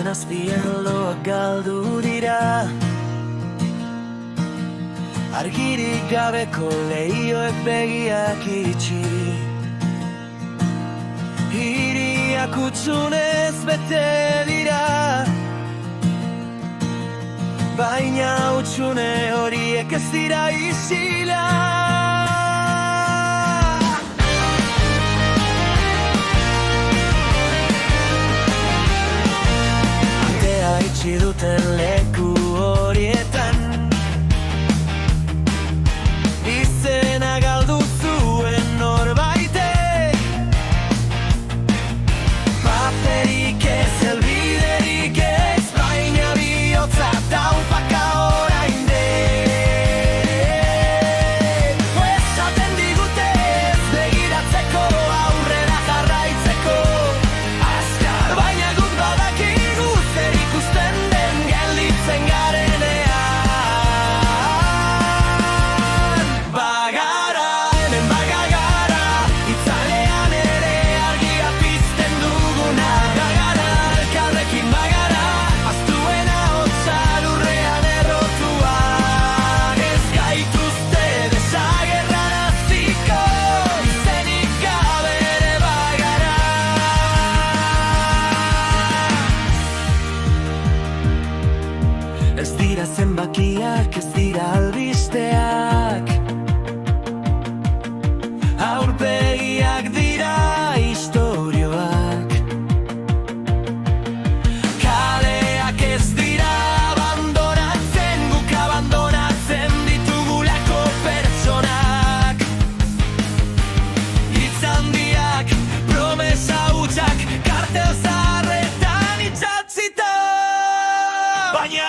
Haizaren azpian loak galdu dira, argirik gabeko lehioek begiak itxi. Hiriak utsunez bete dira, baina utsune horiek ez dira isila. Atea itxi duten leku horietan, izena galdu zuen norbaitek. Paperik ez, helbiderik ez, baina bihotza taupaka oraindik. Esaten digute ez begiratzeko, aurrera jarraitzeko. Azkar, baina guk badakigu zer ikusten den gelditzen garenean. Bagara, hemen bagagara, itzalean ere argia pizten duguna. Bagara, elkarrekin bagara, aztuena hotza lurrean errotuak. Ez gaituzte desagerraraziko, izenik gabe ere bagara. Ez dira zenbakiak, ez dira albisteak, aurpegiak dira istorioak. Kaleak ez dira abandonatzen, guk abandonatzen ditugulako pertsonak. Hitz handiak, promesa hutsak, kartel zaharretan itxatzita. Baina